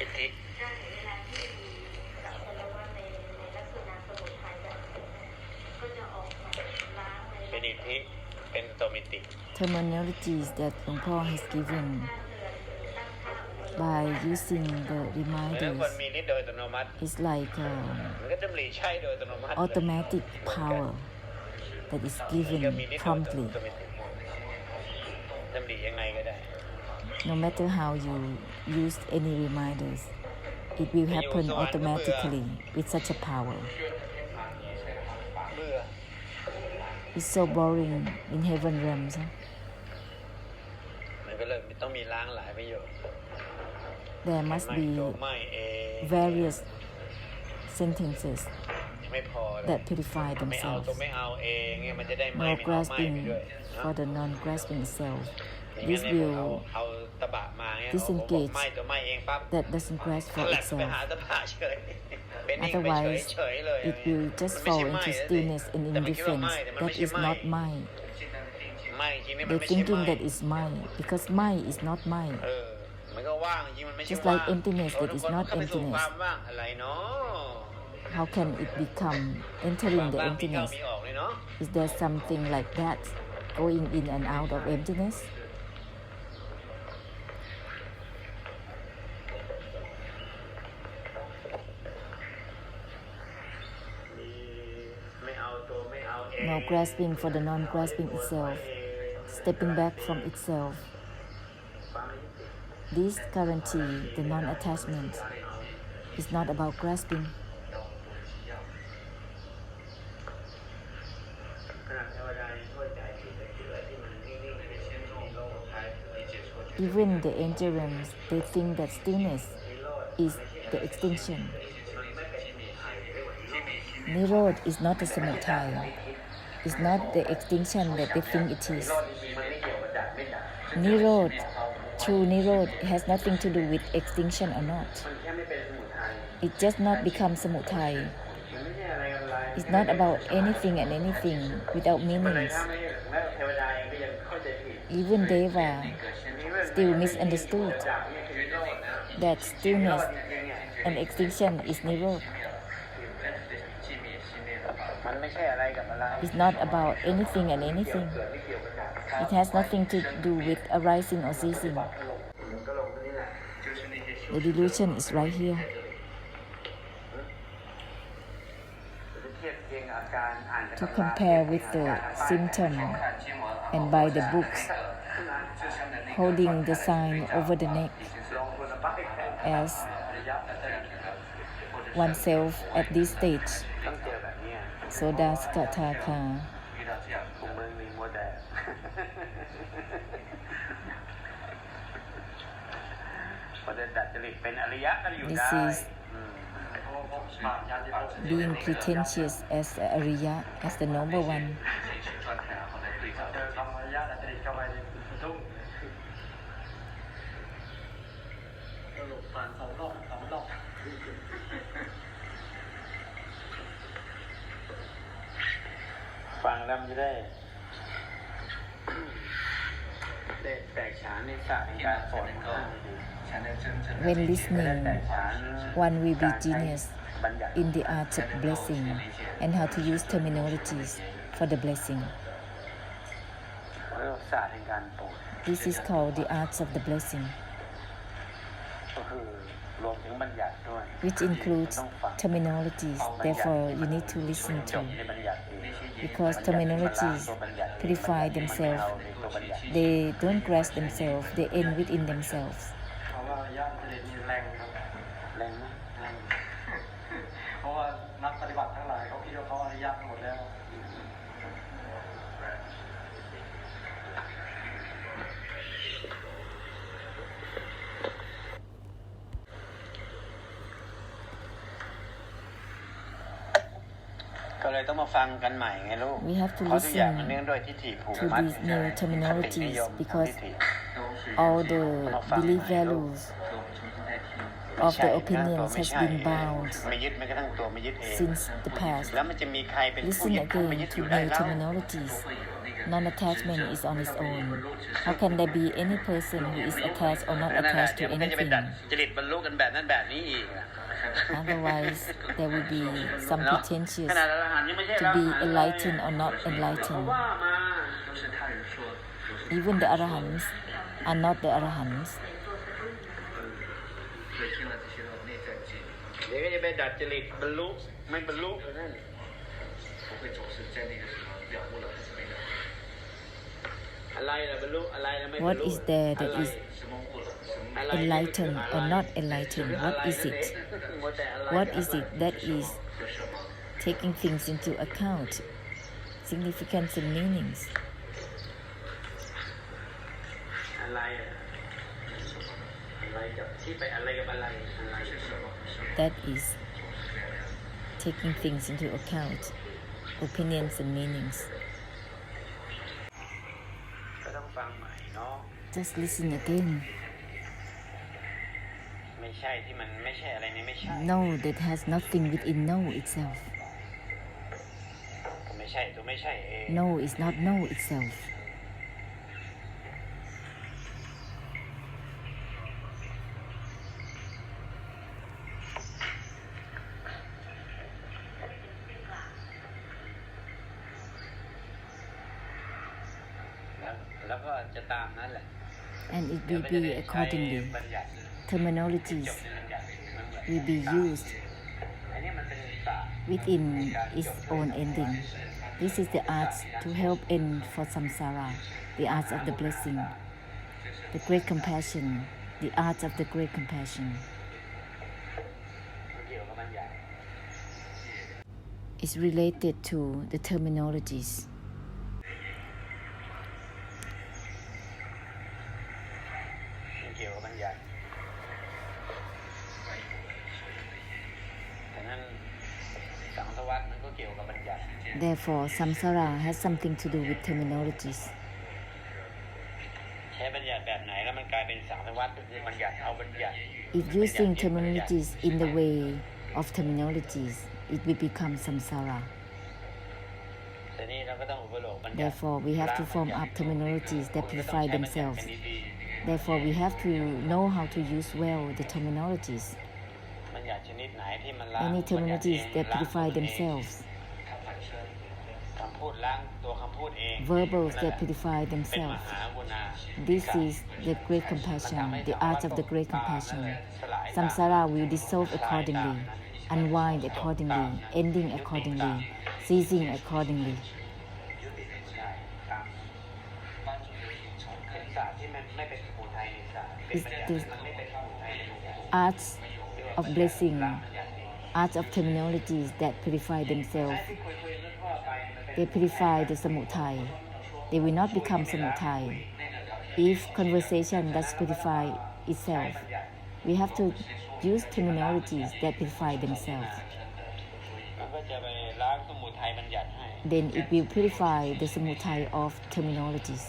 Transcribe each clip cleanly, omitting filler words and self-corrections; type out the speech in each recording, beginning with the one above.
อิทธิเป็นอิทธิเป็นตัวมิติ terminologies that หลวงพ่อ has given by using the reminders is like automatic power that is given promptly. No matter how you use any reminders, it will happen automatically with such a power. It's so boring in heaven realms. Huh? There must be various sentences that purify themselves. No grasping for the non-grasping self. This will disengage that doesn't grasp for itself. Otherwise, it will just fall into stillness and indifference. That is not mine. They're thinking that is mine because mine is not mine. Just like emptiness that is not emptiness. How can it become entering the emptiness? Is there something like that going in and out of emptiness? No grasping for the non-grasping itself, stepping back from itself. This guarantee the non-attachment is not about grasping. Even the angel realms, they think that stillness is the extinction. Nirod is not a samudaya. It's not the extinction that they think it is. Nirod, true Nirod, has nothing to do with extinction or not. It just not become samudaya. It's not about anything and anything without meanings. Even Deva still misunderstood that stillness and extinction is Nirod. It's not about anything and anything. It has nothing to do with arising or ceasing. The delusion is right here. To compare with the symptom and by the books, holding the sign over the neck as oneself at this stage. Soda Skataka. This is being pretentious as a Ariya, as the noble one. When listening, one will be genius in the art of blessing and how to use terminologies for the blessing. This is called the art of the blessing, which includes terminologies. Therefore, you need to listen to, because terminologies purify themselves. They don't grasp themselves. They end within themselves. We have to listen to these new terminologies because all the belief values of the opinions has been bound since the past. Listen again to new terminologies non-attachment is on its own. How can there be any person who is attached or not attached to เดี๋ยวมันก็จะไป anything? ดัดจริตบรรลุกันแบบนั้นแบบนี้อีก Otherwise, there will be some เนาะ pretentious ขนาดอรหันต์ยังไม่ใช่อ to รหัน be ต์เลย enlightened or not เขา enlightened. ว่ามา Even the arahants are not the arahants. เดี๋ยวก็จะไปดัดจริตบรรลุไม่บรรลุนั่นอะไรล่ะบรรลุอะไรล่ะไม่บรร What ลุ is there that อะไร is อะไร enlightened อะไร or not enlightened? What is it? มัวแต่อะไร What is it that is taking things into account, significance and meanings? อะไรอ่ะอะไรกับที่ไปอะไรกับอะไรอะไร That is taking things into account, opinions and meanings. ก็ต้องฟังใหม่เนาะ Just listen again. ไม่ใช่ที่มันไม่ใช่อะไรนี่ไม่ใช่ No, that has nothing within no itself. ก็ไม่ใช่ตัวไม่ใช่เอง No is not no itself. แล้วก็จะตามนั้นแหละ And it will be accordingly. บัญญัติ Terminologies จบในบัญญัติมันเหมือน will be used อันนี้มันเป็นศาสตร์ within its own ending. This is the art to help end for samsara, the art of the blessing, the great compassion, the art of the great compassion. มันเกี่ยวกับบัญญัติ Is related to the terminologies. มันเกี่ยวกับบัญญัติฉะนั้นสังสวัสดิ์มันก็เกี่ยวกับบัญญัติ Therefore, samsara has something to do with terminologies. ใช้บัญญัติแบบไหนแล้วมันกลายเป็นสังสวัสดิ์ก็คือบัญญัติเอาบัญญัติ If using terminologies in the way of terminologies, it will become samsara. แต่นี่เราก็ต้องอุปโลกบัญญัติ Therefore, we have to form up terminologies that purify themselves. Therefore, we have to know how to use well the terminologies. บัญญัติชนิดไหนที่มันล้าง Any terminologies that purify themselves. คำพูดล้างตัวคำพูดเอง Verbals that purify เป็นม themselves. หากรุณา This is the great compassion, the art of the great compassion. Samsara will dissolve accordingly, unwind accordingly, ending accordingly, ceasing accordingly. เป็นศาสตร์ที่มันไม่เป็นสมุทัยในศาสตร์เป็น It's บัญญัติ the มันไม่เป็นสมุทัยในบัญญัติ arts of blessing, art of terminologies that purify themselves. ที่คุยเรื่องทั่วไปมันเป็น They purify the samutai. They will not become samutai. If conversation does purify itself, we have to use terminologies that purify themselves. มันก็จะไปล้างสมุทัยบัญญัติให้ Then it will purify the samutai of terminologies.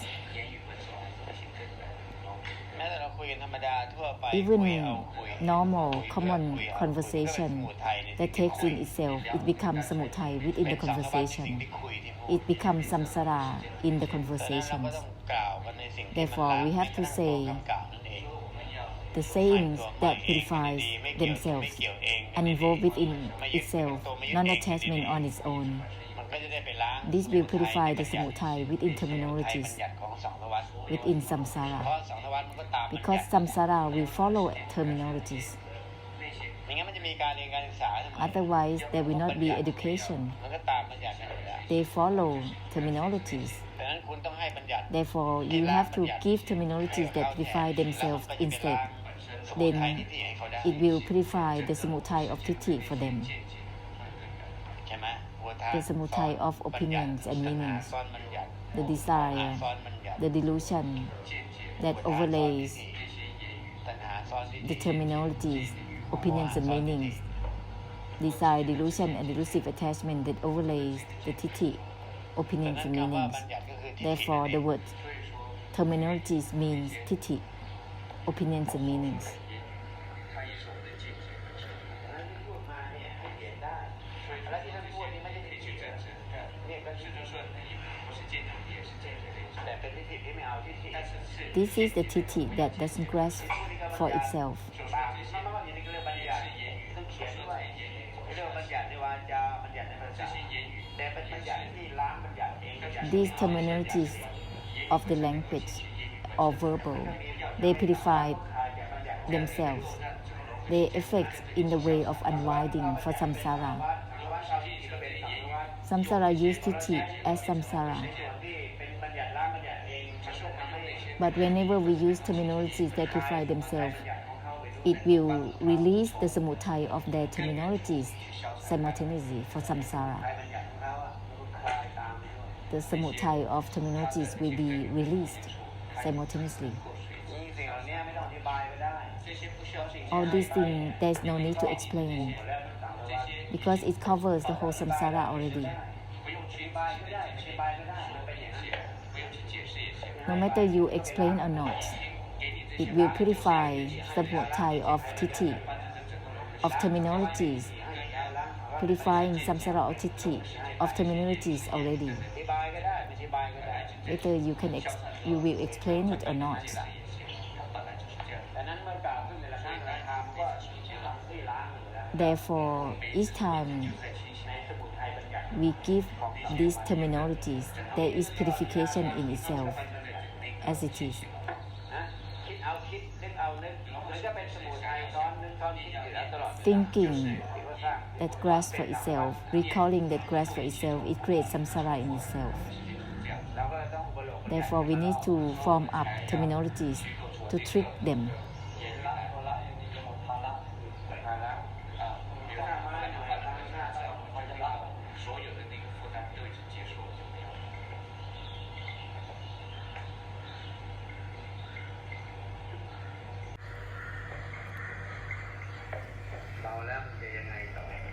แม้แต่เราคุยกันธรรมดาทั่วไป Even คุยเอาคุย normal, คุย common คุยเอา conversation คุยก็เป็นสมุทัยในสิ่ง that ที่ takes คุย in itself, it becomes samutai เป็ within น the สังสวัสดิ์ในสิ่ง conversation. ที่คุยที่พูด It becomes samsara in the ดังนั้นเราก็ conversations. ต้องกล่าวกันในสิ่งที่มัน Therefore, ล้าง we have to ใน say คำกล่าวนั่นเอง The sayings that purifies themselves and involve within itself non-attachment on its own. มันก็จะได้ไปล้าง This will purify the samutai within terminologies, บัญญัติของสังสวัสดิ์ within เพ samsara. ราะสังสวัสดิ์มันก็ตามบัญญัติ Because samsara will follow terminologies. ไม่งั้นมันจะมีการเรียนการศึกษาทำไม Otherwise, there will not be education. มันก็ตามบัญญัตินั่นแหละ They follow terminologies. ดังนั้นคุณต้องให้บัญญัติ Therefore, you have to give terminologies that purify themselves instead. Then it will purify the samutai of titti for them, ใช่ไหมหัวทาง the samutai of opinions and meanings, ซ้อนบัญญัติ the desire, ซ้อนบัญญัติ the delusion that overlays ตัณหาซ้อนทิฏฐิ the terminologies, opinions and meanings, desire, delusion and delusive attachment that overlays the titti, ดัง opinions นั้น and คำว่า meanings. บัญญัติก็คือทิฏฐิ Therefore, the word terminologies means titti, opinions and meanings. พูดมาเนี่ยให้เขียนได้แล้วที่ท่านพูดนี่ไม่ใช่ทิฏฐิเนี่ยก็ทิฏฐิ This is the titi that doesn't grasp for itself. These terminologies of the language or verbal, they purify themselves. They affect in the way of unwinding for samsara. Samsara use titi as samsara. But whenever we use terminologies that purify themselves, it will release the samutaya of their terminologies simultaneously for samsara. The samutaya of terminologies will be released simultaneously. All these things, there's no need to explain because it covers the whole samsara already. No matter you explain or not, it will purify samutaya of titi, of terminologies, purifying samsara of titi, of terminologies already. Whether you will explain it or not. Therefore, each time we give these terminologies, there is purification in itself, as it is. Thinking that grasp for itself, recalling that grasp for itself, it creates samsara in itself. Therefore, we need to form up terminologies to trick them.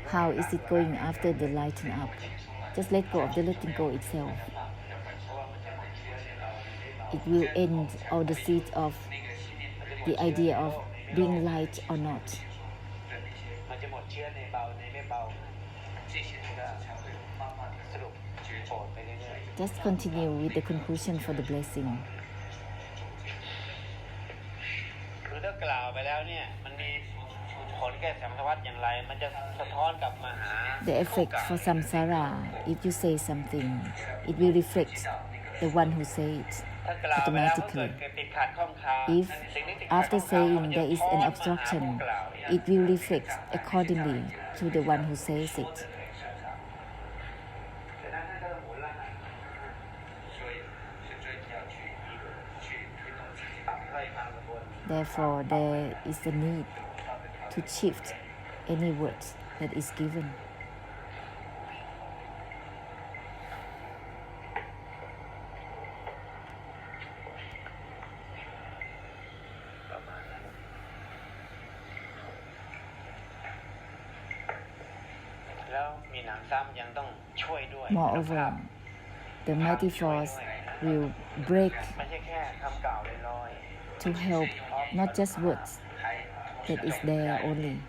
How is it going after the lighten up? Just let go of the letting go itself. It will end all the seed of the idea of being light or not. Just continue with the conclusion for the blessing. The effect for samsara, if you say something, it will reflect the one who says it automatically. If after saying there is an obstruction, it will reflect accordingly to the one who says it. Therefore, there is a need to shift any words that is given. Moreover, the mighty force will break to help not just words that is there only.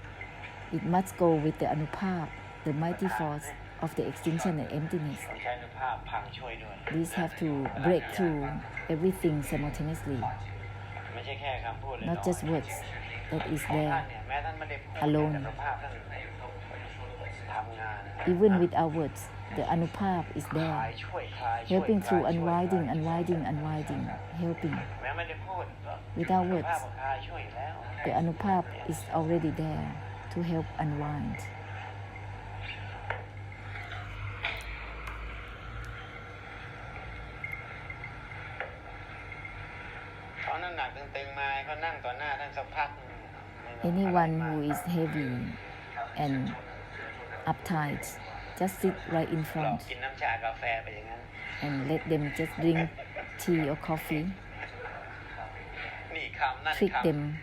It must go with the anupap, the mighty force of the extinction and emptiness. These have to break through everything simultaneously, not just words that is there alone. Even without words, the anupap is there, helping through unwinding, helping. Without words, the anupap is already there to help unwind. Anyone who is heavy and uptight, just sit right in front and let them just drink tea or coffee. Trick them.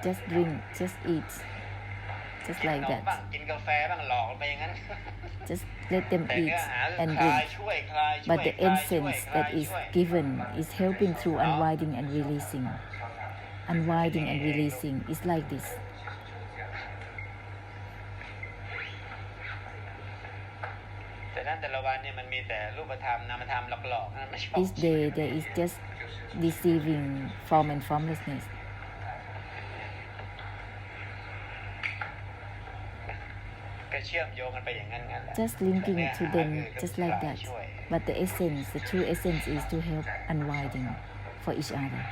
Just drink, just eat, just like that. Just let them eat and drink. But the essence that is given is helping through unwinding and releasing. Unwinding and releasing is like this. Each day there is just deceiving form and formlessness. Just linking to them just like that. But the essence, the true essence is to help unwinding for each other.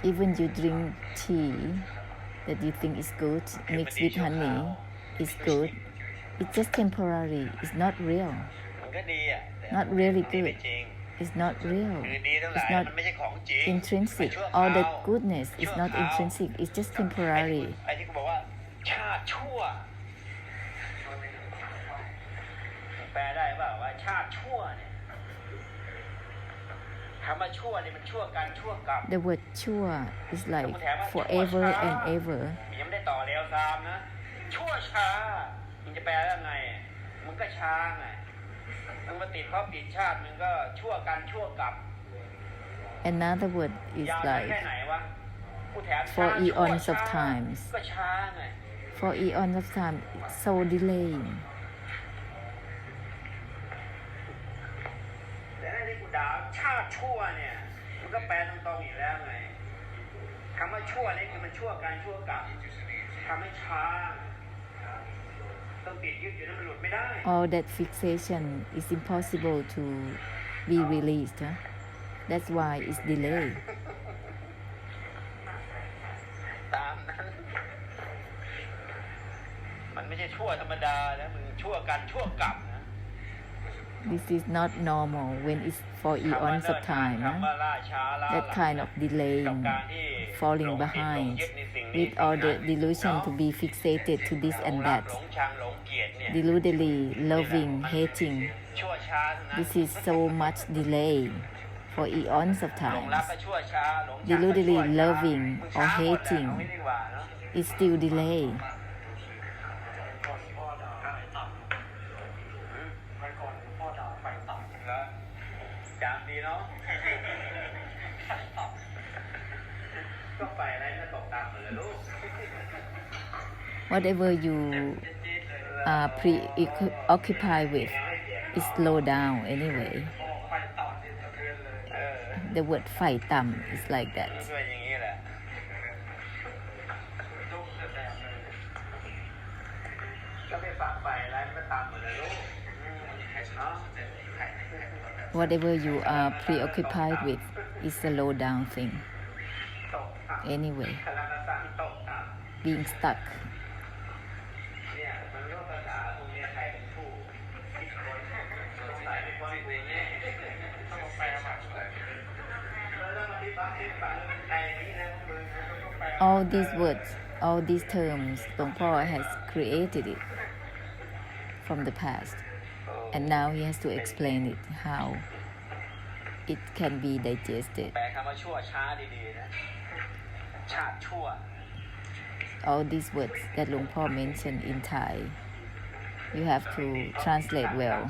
Even you drink tea that you think is good, mixed with honey, is good. It's just temporary. It's not real. Not really good. It's not real. It's not intrinsic. All the goodness is not intrinsic. It's just temporary. แปลได้ป่าวว่าชาติชั่วเนี่ยคำว่าชั่วนี่มันชั่วกันชั่วกรรม The word ชั่ว is like forever and ever ยังไม่ได้ต่อแล้วซ้ำนะชั่วช้ามันจะแปลว่าไงมันก็ช้าไงมันมาติดเพราะผิดชาติมันก็ชั่วกันชั่วกรรม Another word is like แค่ไหนวะ for eons of times ก็ช้าไง for eons of time so delayingชาติชั่วเนี่ยมันก็แปลตรงๆอยู่แล้วไงคำว่าชั่วนี่คือมันชั่วกันชั่วกรรมทำให้ช้าต้องติดยึดอยู่นั้นมันหลุดไม่ได้ All that fixation is impossible to be released. That's why it's delayed. ตามนั้นมันไม่ใช่ชั่วธรรมดาแล้วมันชั่วกันชั่วกรรมThis is not normal when it's for eons of time. That kind of delaying, falling behind, with all the delusion to be fixated to this and that, deludedly loving, hating. This is so much delay for eons of time. Deludedly loving or hating is still delay. Whatever you are preoccupied with is slow down anyway. The word ไฟต่ำ is like that. Whatever you are preoccupied with is a low down thing. Anyway, being stuck. All these words, all these terms, Dong Po has created it from the past, and now he has to explain it how it can be digested. All these words that Luang Po mentioned in Thai, you have to translate well,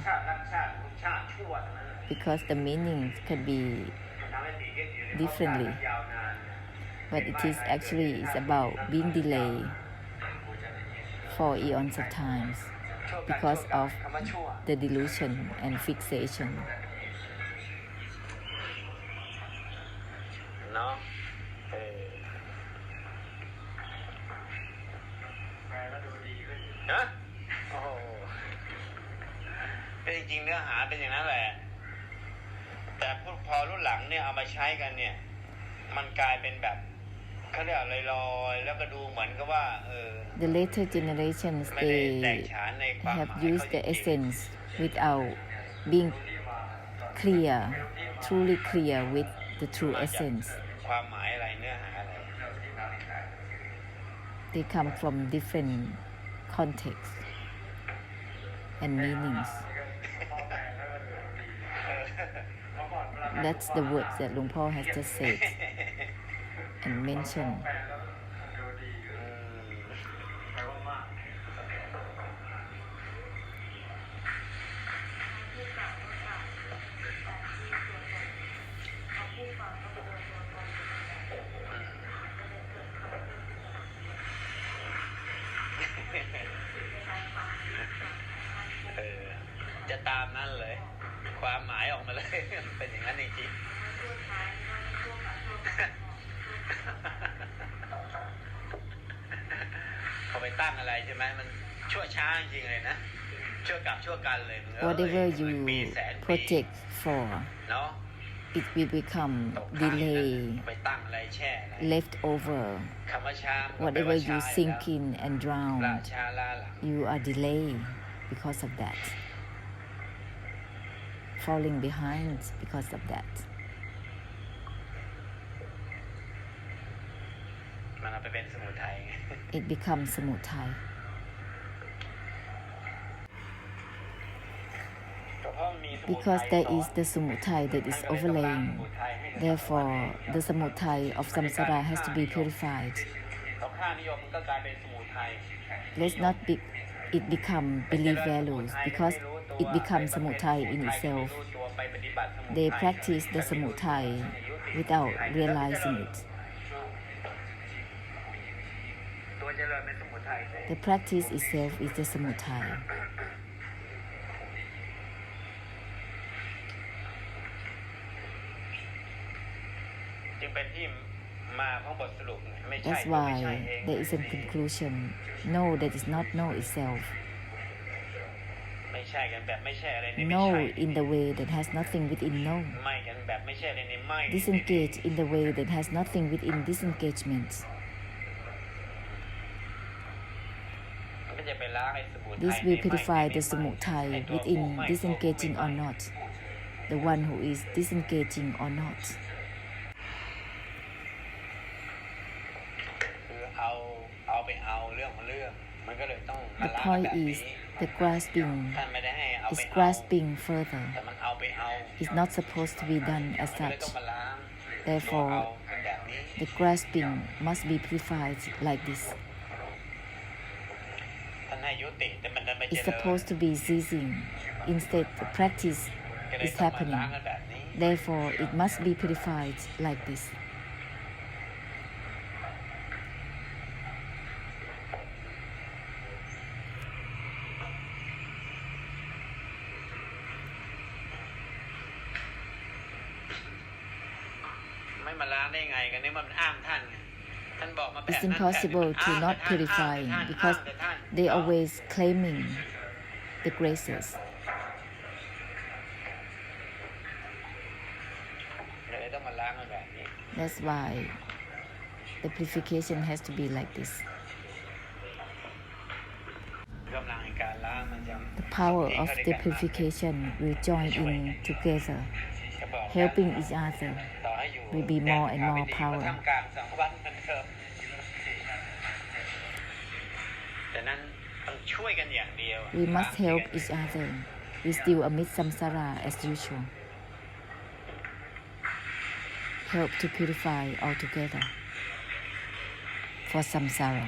because the meanings can be differently. But it is actually is about being delayed for eons of times because of the delusion and fixation. No. นะโอ้โหจริงๆเนื้อหาเป็นอย่างนั้นแหละแต่พอรุ่นหลังเนี่ยเอามาใช้กันเนี่ยมันกลายเป็นแบบเขาเรียกอะไรลอยๆแล้วก็ดูเหมือนกับว่า The later generations they have used the essence without being clear, truly clear with the true essence. ความหมายอะไรเนื้อหาอะไร They come from different contexts and meanings. That's the words that Luang Por has just said and mentioned. จะตามนั่นเลยความหมายออกมาเลยเป็นอย่างนั้นจริงๆพอไปตั้งอะไรใช่ไหมมันชั่วช้าจริงเลยนะชั่วกับชั่วกันเลย Whatever you project for, it will become delay, leftover. Whatever you sink in and drown, you are delayed because of that. Falling behind because of that. มันเอาไปเป็นสมุทัย It becomes สมุทัย Because there is the samutai that is overlaying. Therefore, the samutai of samsara has to be purified. Let's not it become belief values because it becomes samutai in itself. They practice the samutai without realizing it. The practice itself is the samutai. จึงเป็นที่มาของบทสรุปไม่ใช่ That's why there is a conclusion. No, that is not know itself. ไม่ใช่กันแบบไม่ใช่อะไรในไม่ No ใช่ in the way that has nothing within no. ไม่กันแบบไม่ใช่อะไรในไม่ Disengage in the way that has nothing within disengagement. มันก็จะไปล้างไอ้สมุทัย This will purify the samutai within disengaging or not. The one who is disengaging or not. คือเอาไปเอาเรื่องของเรื่องมันก็เลยต้องมา The ล้าง point แบบนี้ is the grasping ท่านไม่ได้ให้เอาไป is เอา grasping further. แต่มันเอาไปเอา It's not supposed to be done as มันเลย such. ต้องมาล้าง Therefore, เอาเป็นแบบนี้ the grasping must be purified like this. ท่านให้ยุติแต่มันดันไปเจ It's ริญ supposed to be ceasing. Instead, the practice ก็เลย is ต้องมา happening. ล้างกันแบบนี้ Therefore, it must be purified like this. ไม่มาล้างได้ไงกันนี่มันอ้างท่านไงท่านบอกมาแบบ It's นั้น impossible to not purify because they always claiming the graces. เลยต้องมาล้างกันแบบนี้ That's why the purification has to be like this. กำลังในการล้างมันจะ The power of the purification will join in together, จะบอก helping each other. ต่อให้อยู่ will be more and more power. ทำกลางสังวัตมันเถอะแต่นั้นต้องช่วยกันอย่างเดียว We must help each other. We still amid samsara as usual. Help to purify altogether for samsara.